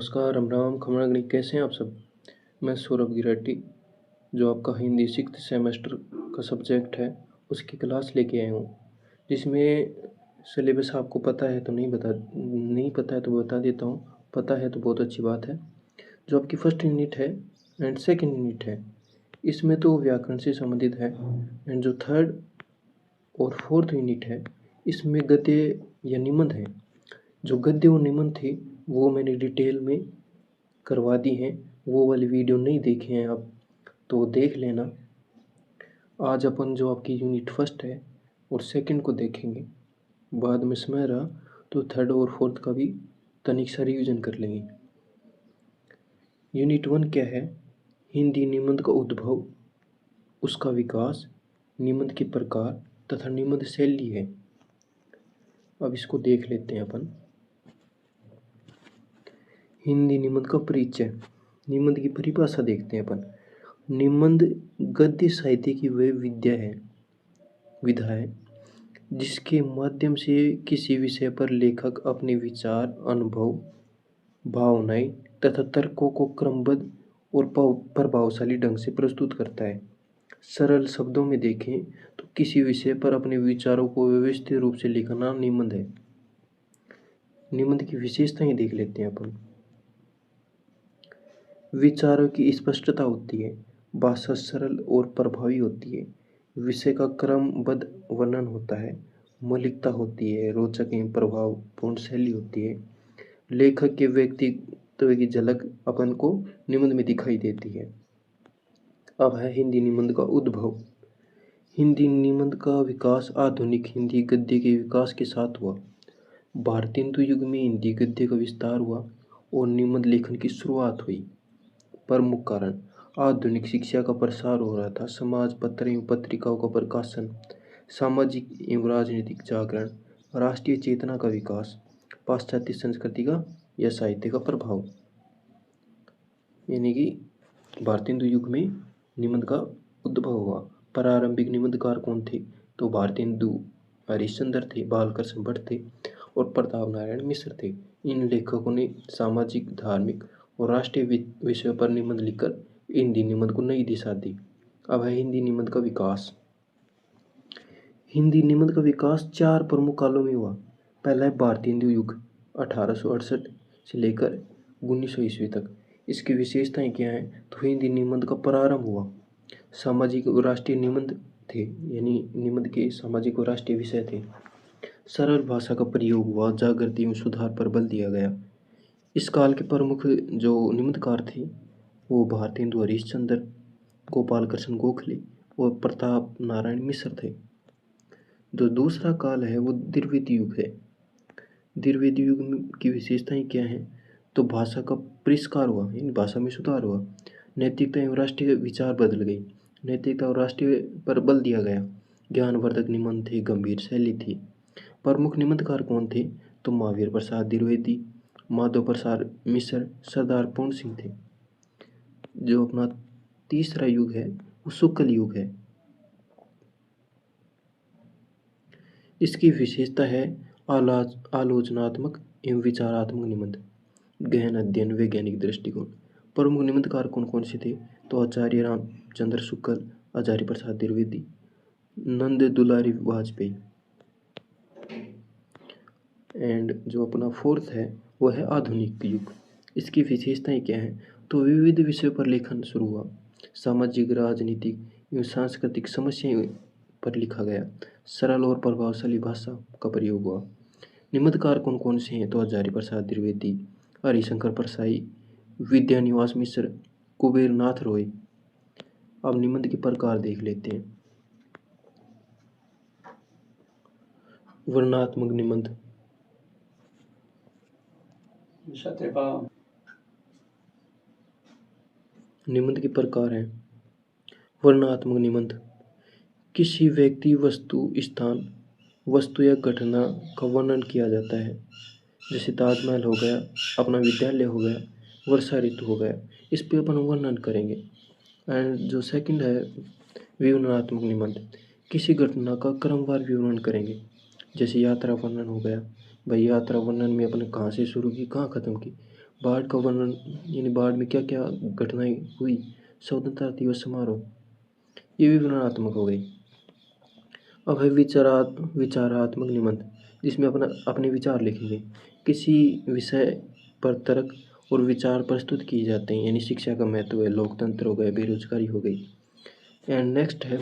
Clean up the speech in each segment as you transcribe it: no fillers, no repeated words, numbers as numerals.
नमस्कार, राम राम, खमरागणी, कैसे हैं आप सब? मैं सौरभ गिराटी, जो आपका हिंदी 6th सेमेस्टर का सब्जेक्ट है, उसकी क्लास लेके आया हूँ, जिसमें सिलेबस आपको पता है तो नहीं पता है तो बता देता हूँ, पता है तो बहुत अच्छी बात है। जो आपकी फर्स्ट यूनिट है एंड सेकंड यूनिट है, इसमें तो व्याकरण से संबंधित है, एंड जो थर्ड और फोर्थ यूनिट है, इसमें गद्य या निबंध है। जो गद्य और निबंध थे वो मैंने डिटेल में करवा दी हैं, वो वाली वीडियो नहीं देखे हैं आप तो देख लेना। आज अपन जो आपकी यूनिट फर्स्ट है और सेकंड को देखेंगे, बाद में समय रहा तो थर्ड और फोर्थ का भी तनिक सा रिविजन कर लेंगे। यूनिट 1 क्या है? हिंदी निबंध का उद्भव, उसका विकास, निबंध के प्रकार तथा निबंध शैली है। अब इसको देख लेते हैं अपन। हिंदी निबंध का परिचय, निबंध की परिभाषा देखते हैं अपन। निबंध गद्य साहित्य की वह विधा है जिसके माध्यम से किसी विषय पर लेखक अपने विचार, अनुभव, भावनाएं तथा तर्कों को क्रमबद्ध और प्रभावशाली ढंग से प्रस्तुत करता है। सरल शब्दों में देखें तो किसी विषय पर अपने विचारों को व्यवस्थित रूप से लिखना निबंध है। निबंध की विशेषताएं देख लेते हैं अपन। विचारों की स्पष्टता होती है, भाषा सरल और प्रभावी होती है, विषय का क्रमबद्ध वर्णन होता है, मौलिकता होती है, रोचक एवं प्रभावपूर्ण शैली होती है, लेखक के व्यक्तित्व की झलक अपन को निबंध में दिखाई देती है। अब है हिंदी निबंध का उद्भव। हिंदी निबंध का विकास आधुनिक हिंदी गद्य के विकास के साथ हुआ। भारतेंदु युग में हिंदी गद्य का विस्तार हुआ और निबंध लेखन की शुरुआत हुई। प्रमुख कारण, आधुनिक शिक्षा का प्रसार हो रहा था, समाज पत्र एवं पत्रिकाओं का प्रकाशन, सामाजिक एवं राजनीतिक जागरण, राष्ट्रीय चेतना का विकास, पाश्चात्य संस्कृति का या साहित्य का प्रभाव। यानी कि भारतेंदु युग में निबंध का उद्भव हुआ। प्रारंभिक निबंधकार कौन थे? तो भारतेंदु हरिश्चंद्र थे, बालकृष्ण भट्ट थे और प्रताप नारायण मिश्र थे। इन लेखकों ने सामाजिक, धार्मिक और राष्ट्रीय विषयों पर निबंध लिखकर हिंदी निबंध को नई दिशा दी। अब है हिंदी निबंध का विकास। हिंदी निबंध का विकास 4 प्रमुख कालों में हुआ। पहला है भारतेंदु युग, 1868 से लेकर 1900 ईस्वी तक। इसकी विशेषताएं क्या हैं? तो हिंदी निबंध का प्रारंभ हुआ, सामाजिक और राष्ट्रीय निबंध थे, यानी निबंध के सामाजिक और राष्ट्रीय विषय थे। सरल भाषा का प्रयोग हुआ, जागृति एवं सुधार पर बल दिया गया। इस काल के प्रमुख जो निबंधकार थे वो भारतेंदु हरिश्चंद्र, गोपाल कृष्ण गोखले और प्रताप नारायण मिश्र थे। जो दूसरा काल है वो द्विवेदी युग है। द्विवेदी युग की विशेषताएं क्या हैं? तो भाषा का परिष्कार हुआ, यानी भाषा में सुधार हुआ, नैतिकता एवं राष्ट्रीय विचार बदल गई, नैतिकता और राष्ट्रीय पर बल दिया गया, ज्ञानवर्धक निबंध थे, गंभीर शैली थी। प्रमुख निबंधकार कौन थे? तो महावीर प्रसाद द्विवेदी, माधव प्रसाद मिश्र, सरदार पूर्ण सिंह थे। जो अपना तीसरा युग है वो शुक्ल युग है। इसकी विशेषता है आलोचनात्मक एवं विचारात्मक निबंध, गहन अध्ययन, वैज्ञानिक दृष्टिकोण। प्रमुख निबंधकार कौन कौन से थे? तो आचार्य रामचंद्र शुक्ल, आचार्य प्रसाद द्विवेदी, नंद दुलारी वाजपेयी। एंड जो अपना फोर्थ है वो है आधुनिक युग। इसकी विशेषताएं क्या हैं? तो विविध विषयों पर लेखन शुरू हुआ, सामाजिक, राजनीतिक एवं सांस्कृतिक समस्याएं पर लिखा गया, सरल और प्रभावशाली भाषा का प्रयोग हुआ। निबंधकार कौन कौन से हैं? तो आचार्य प्रसाद द्विवेदी, हरिशंकर परसाई, विद्यानिवास मिश्र, कुबेर नाथ रॉय। अब निबंध के प्रकार देख लेते हैं। वर्णनात्मक निबंध, निबंध के प्रकार हैं। वर्णनात्मक निबंध, किसी व्यक्ति, वस्तु, स्थान, वस्तु या घटना का वर्णन किया जाता है। जैसे ताजमहल हो गया, अपना विद्यालय हो गया, वर्षा ऋतु हो गया, इस पे अपन वर्णन करेंगे। एंड जो सेकंड है विवरणात्मक निबंध, किसी घटना का क्रमवार विवरण करेंगे। जैसे यात्रा वर्णन हो गया, भाई यात्रा वर्णन में अपने कहाँ से शुरू की, कहाँ ख़त्म की, बाढ़ का वर्णन यानी बाढ़ में क्या क्या घटनाएं हुई, स्वतंत्रता दिवस समारोह, ये भी वर्णनात्मक हो गई। अब है विचारात्मक निबंध, जिसमें अपने विचार लिखेंगे। किसी विषय पर तर्क और विचार प्रस्तुत किए जाते हैं, यानी शिक्षा का महत्व है, लोकतंत्र हो गया, बेरोजगारी हो गई। एंड नेक्स्ट है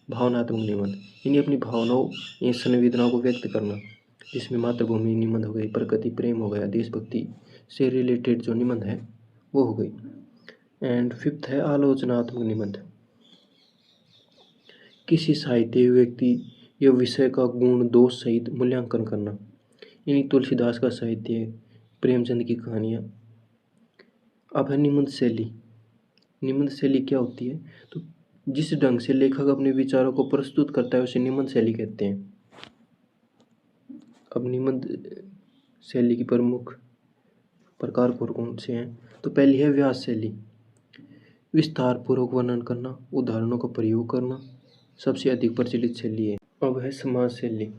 भावनात्मक निबंध, यानी अपनी भावनाओं या संवेदनाओं को व्यक्त करना, जिसमें मातृभूमि निबंध हो गई, प्रकृति प्रेम हो गया, देशभक्ति से रिलेटेड जो निबंध है वो हो गई। एंड फिफ्थ है आलोचनात्मक निबंध, किसी साहित्य व्यक्ति या विषय का गुण दोष सहित मूल्यांकन करना, यानी तुलसीदास का साहित्य, प्रेमचंद की कहानियाँ। अब है निबंध शैली। निबंध शैली क्या होती है, तो जिस ढंग से लेखक अपने विचारों को प्रस्तुत करता है उसे निबंध शैली कहते हैं। अब निबंध शैली की प्रमुख प्रकार कौन कौन से हैं, तो पहली है व्यास शैली, विस्तार पूर्वक वर्णन करना, उदाहरणों का प्रयोग करना, सबसे अधिक प्रचलित शैली है। अब है समाज शैली,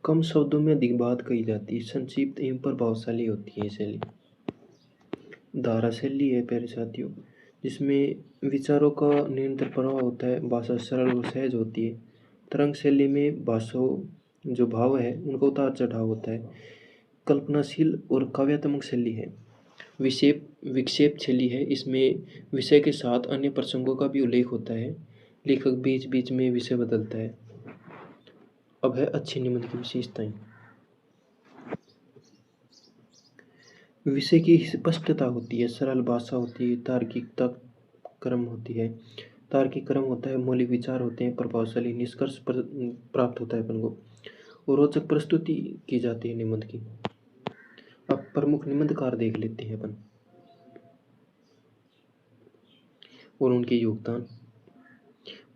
कम शब्दों में अधिक बात कही जाती है, संक्षिप्त एवं प्रभावशाली होती है शैली। धारा शैली है प्यारे साथियों, जिसमें विचारों का निरंतर प्रवाह होता है, भाषा सरल और सहज होती है। तरंग शैली में भाषा जो भाव है उनका उतार चढ़ाव होता है। कल्पनाशील और काव्यात्मक शैली है। विक्षेप शैली है, इसमें विषय के साथ अन्य प्रसंगों का भी उल्लेख होता है, लेखक बीच बीच में विषय बदलता है। अब है अच्छे निबंध की विशेषताएं। विषय की स्पष्टता होती है, सरल भाषा होती है, तार्किकता क्रम होती है, तार्किक क्रम होता है, मौलिक विचार होते हैं, प्रभावशाली निष्कर्ष प्राप्त होता है अपन को, और रोचक प्रस्तुति की जाती है निबंध की। अब प्रमुख निबंधकार देख लेते हैं अपन और उनके योगदान।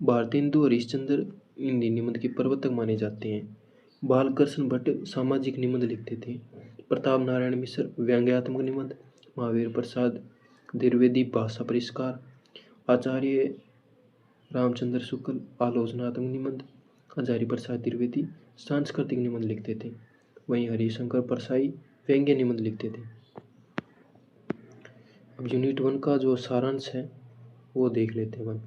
भारतेंदु हरिश्चंद्र हिंदी निबंध के प्रवर्तक माने जाते हैं। बालकृष्ण भट्ट सामाजिक निबंध लिखते थे। प्रताप नारायण मिश्र व्यंग्यात्मक निबंध। महावीर प्रसाद द्विवेदी भाषा परिष्कार। आचार्य रामचंद्र शुक्ल आलोचनात्मक निबंध। हजारी प्रसाद द्विवेदी सांस्कृतिक निबंध लिखते थे। वहीं हरिशंकर परसाई व्यंग्य निबंध लिखते थे। अब यूनिट 1 का जो सारांश है वो देख लेते हैं।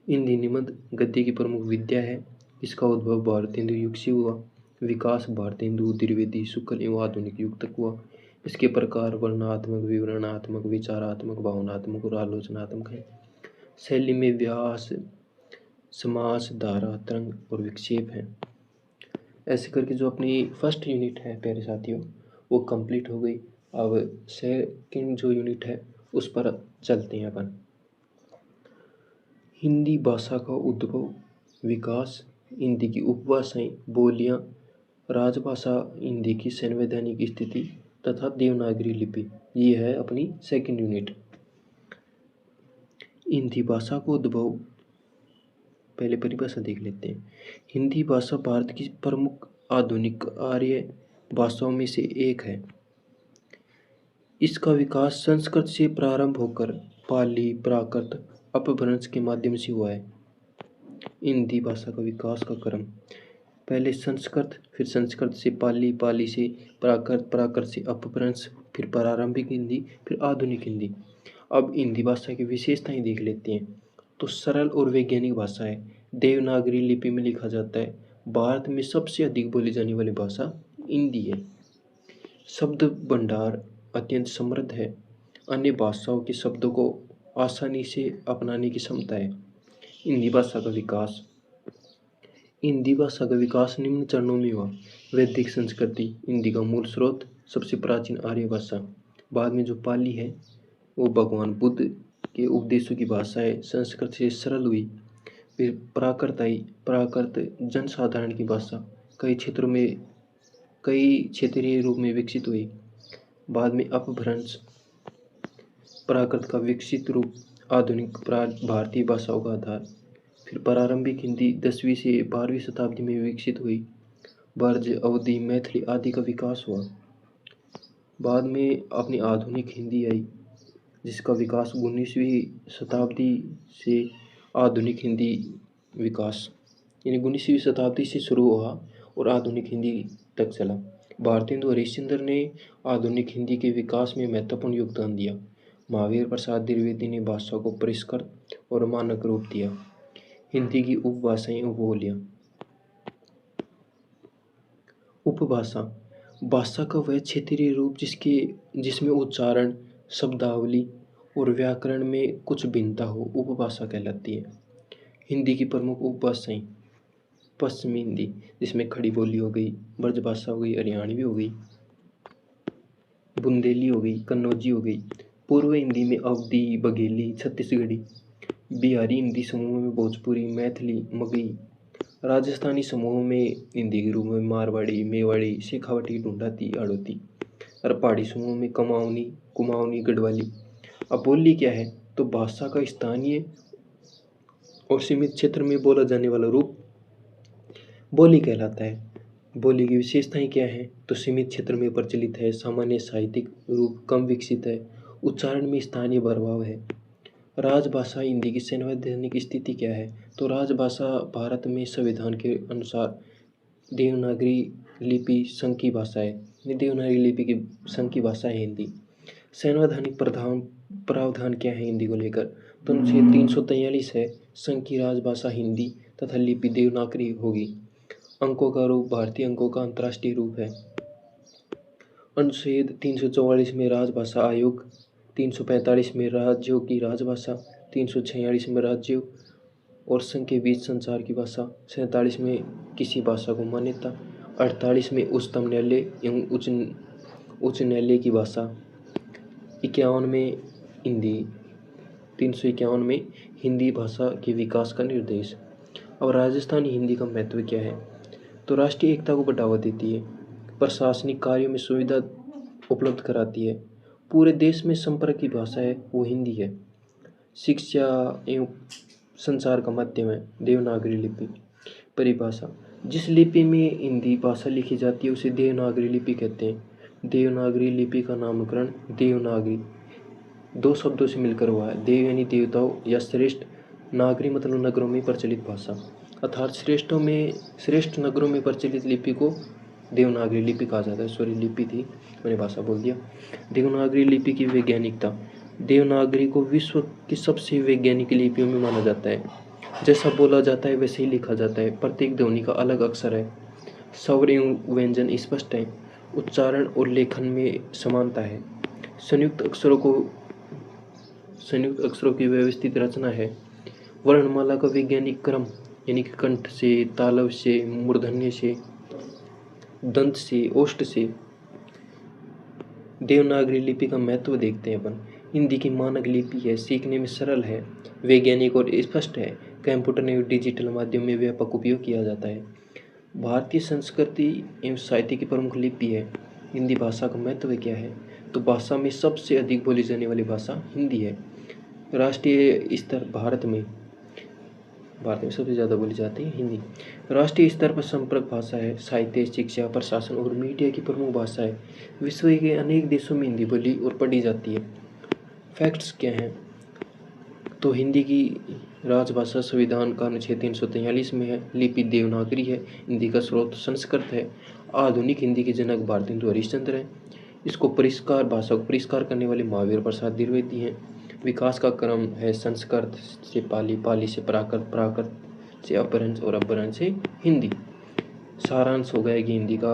हिंदी निबंध गद्य की प्रमुख विद्या है। इसका उद्भव भारतेंदु युग से हुआ, विकास भारतेंदु द्विवेदी शुक्ल एवं आधुनिक युग तक हुआ। इसके प्रकार वर्णनात्मक, विवरणात्मक, विचारात्मक, भावनात्मक और आलोचनात्मक है। शैली में व्यास, समास, धारा, तरंग और विक्षेप है। ऐसे करके जो अपनी फर्स्ट यूनिट है प्यारे साथियों वो कंप्लीट हो गई। अब सेकंड जो यूनिट है उस पर चलते हैं अपन। हिंदी भाषा का उद्भव, विकास, हिंदी की उपभाषाएं, बोलियां, राजभाषा, हिंदी की संवैधानिक स्थिति तथा देवनागरी लिपि, ये है अपनी सेकंड यूनिट। हिंदी भाषा का उद्भव, पहले परिभाषा देख लेते हैं। हिंदी भाषा भारत की प्रमुख आधुनिक आर्य भाषाओं में से एक है। इसका विकास संस्कृत से प्रारंभ होकर पाली, प्राकृत, अपभ्रंश के माध्यम से हुआ है। हिंदी भाषा का विकास का क्रम, पहले संस्कृत, फिर संस्कृत से पाली, पाली से प्राकृत, प्राकृत से अपभ्रंश, फिर प्रारंभिक हिंदी, फिर आधुनिक हिंदी। अब हिंदी भाषा की विशेषताएं देख लेते हैं। तो सरल और वैज्ञानिक भाषा है, देवनागरी लिपि में लिखा जाता है। भारत में सबसे अधिक बोली जाने वाली भाषा हिंदी है। शब्द भंडार अत्यंत समृद्ध है, अन्य भाषाओं के शब्दों को आसानी से अपनाने की क्षमता है। हिंदी भाषा का विकास, हिंदी भाषा का विकास निम्न चरणों में हुआ। वैदिक संस्कृति, हिंदी का मूल स्रोत, सबसे प्राचीन आर्य भाषा। बाद में जो पाली है वो भगवान बुद्ध के उपदेशों की भाषा है, संस्कृत से सरल हुई। फिर प्राकृत आई, प्राकृत जनसाधारण की भाषा, कई क्षेत्रों में कई क्षेत्रीय रूप में विकसित हुई। बाद में अपभ्रंश, प्राकृत का विकसित रूप, आधुनिक भारतीय भाषाओं का आधार। फिर प्रारंभिक हिंदी 10वीं से 12वीं शताब्दी में विकसित हुई। ब्रज, अवधी, मैथिली आदि का विकास हुआ। बाद में अपनी आधुनिक हिंदी आई, जिसका विकास 19वीं शताब्दी से आधुनिक हिंदी विकास, यानी 19वीं शताब्दी से शुरू हुआ और आधुनिक हिंदी तक चला। भारतेंदु हरिश्चंद्र ने आधुनिक हिंदी के विकास में महत्वपूर्ण योगदान दिया। महावीर प्रसाद द्विवेदी ने भाषा को परिष्कृत और मानक रूप दिया। हिंदी की उपभाषाएं, उपबोलियां। उपभाषा भाषा का वह क्षेत्रीय रूप जिसमें उच्चारण, शब्दावली और व्याकरण में कुछ भिन्नता हो, उपभाषा कहलाती है। हिंदी की प्रमुख उपभाषाएं: पश्चिमी हिंदी, जिसमें खड़ी बोली हो गई, ब्रजभाषा हो गई, हरियाणवी हो गई, बुंदेली हो गई, कन्नौजी हो गई। पूर्व हिंदी में अवधी, बघेली, छत्तीसगढ़ी। बिहारी हिंदी समूह में भोजपुरी, मैथिली, मगही। राजस्थानी समूह में हिंदी के रूप में मारवाड़ी, मेवाड़ी, शेखावटी, ढूंढाती, हाड़ौती। और पहाड़ी समूह में कमाऊनी, कुमाऊनी, गढ़वाली। अब बोली क्या है? तो भाषा का स्थानीय और सीमित क्षेत्र में बोला जाने वाला रूप बोली कहलाता है। बोली की विशेषताएं क्या है? तो सीमित क्षेत्र में प्रचलित है, सामान्य साहित्यिक रूप कम विकसित है, उच्चारण में स्थानीय प्रभाव है। राजभाषा हिंदी की संवैधानिक स्थिति क्या है? तो राजभाषा भारत में संविधान के अनुसार देवनागरी लिपि संघ की भाषा है। देवनागरी लिपि की संघ की भाषा है हिंदी। संवैधानिक प्रावधान क्या है हिंदी को लेकर? तो अनुच्छेद 343 है, संघ की राजभाषा हिंदी तथा लिपि देवनागरी होगी। अंकों का रूप भारतीय अंकों का अंतर्राष्ट्रीय रूप है। अनुच्छेद 344 में राजभाषा आयोग, 345 में राज्यों की राजभाषा, 346 में राज्यों और संघ के बीच संचार की भाषा, 47 में किसी भाषा को मान्यता, 48 में उच्चतम न्यायालय एवं उच्च न्यायालय की भाषा, 51 में हिंदी, 351 में हिंदी भाषा के विकास का निर्देश। अब राजस्थानी हिंदी का महत्व क्या है? तो राष्ट्रीय एकता को बढ़ावा देती है, प्रशासनिक कार्यों में सुविधा उपलब्ध कराती है, पूरे देश में संपर्क की भाषा है वो हिंदी है, शिक्षा एवं संचार का माध्यम है देवनागरी लिपि। परिभाषा: जिस लिपि में हिंदी भाषा लिखी जाती है उसे देवनागरी लिपि कहते हैं। देवनागरी लिपि का नामकरण देवनागरी दो शब्दों से मिलकर हुआ है। देव यानी देवताओं या श्रेष्ठ, नागरी मतलब नगरों में प्रचलित भाषा, अर्थात श्रेष्ठ नगरों में प्रचलित लिपि को देवनागरी लिपि कहा जाता है। सॉरी, लिपि थी, मैंने भाषा बोल दिया। देवनागरी लिपि की वैज्ञानिकता: देवनागरी को विश्व की सबसे वैज्ञानिक लिपियों में माना जाता है। जैसा बोला जाता है वैसे ही लिखा जाता है, प्रत्येक ध्वनि का अलग अक्षर है, स्वर एवं व्यंजन स्पष्ट है, उच्चारण और लेखन में समानता है, संयुक्त अक्षरों की व्यवस्थित रचना है, वर्णमाला का वैज्ञानिक क्रम यानी कि कंठ से, तालव्य से, मूर्धन्य से, दंत से, ओष्ठ से। देवनागरी लिपि का महत्व देखते हैं अपन। हिंदी की मानक लिपि है, सीखने में सरल है, वैज्ञानिक और स्पष्ट है, कंप्यूटर एवं डिजिटल माध्यम में व्यापक उपयोग किया जाता है। भारतीय संस्कृति एवं साहित्य की प्रमुख लिपि है। हिंदी भाषा का महत्व क्या है? तो भाषा में सबसे अधिक बोली जाने वाली भाषा हिंदी है। राष्ट्रीय स्तर भारत में सबसे ज़्यादा बोली जाती है हिंदी। राष्ट्रीय स्तर पर संपर्क भाषा है, साहित्य, शिक्षा, प्रशासन और मीडिया की प्रमुख भाषा है। विश्व के अनेक देशों में हिंदी बोली और पढ़ी जाती है। फैक्ट्स क्या हैं? तो हिंदी की राजभाषा संविधान का अनुच्छेद 343 में है, लिपि देवनागरी है, हिंदी का स्रोत संस्कृत है, आधुनिक हिंदी के जनक भारतेंदु हरिश्चंद्र हैं, इसको भाषा को परिष्कार करने वाले महावीर प्रसाद द्विवेदी हैं, विकास का क्रम है संस्कृत से पाली, पाली से प्राकृत, प्राकृत से अपभ्रंश और अपभ्रंश से हिंदी। सारांश हो गया कि हिंदी का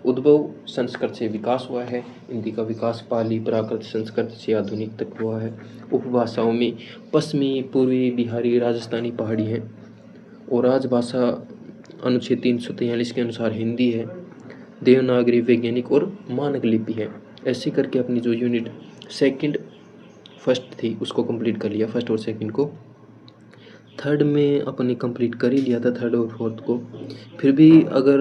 उद्भव संस्कृत से विकास हुआ है, हिंदी का विकास पाली, प्राकृत, संस्कृत से आधुनिक तक हुआ है। उपभाषाओं में पश्चिमी, पूर्वी, बिहारी, राजस्थानी, पहाड़ी हैं और राजभाषा अनुच्छेद 343 के अनुसार हिंदी है। देवनागरी वैज्ञानिक और मानक लिपि है। ऐसे करके अपनी जो यूनिट फर्स्ट थी उसको कंप्लीट कर लिया, फर्स्ट और सेकंड को। थर्ड में अपने कंप्लीट कर ही लिया था, थर्ड और फोर्थ को। फिर भी अगर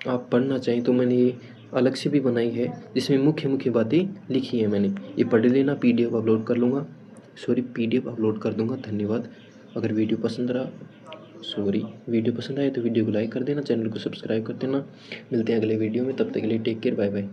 आप पढ़ना चाहें तो मैंने ये अलग से भी बनाई है जिसमें मुख्य बातें लिखी है मैंने, ये पढ़ लेना। पीडीएफ अपलोड कर दूंगा। धन्यवाद। अगर वीडियो पसंद आए तो वीडियो को लाइक कर देना, चैनल को सब्सक्राइब कर देना। मिलते हैं अगले वीडियो में, तब तक के लिए टेक केयर, बाय बाय।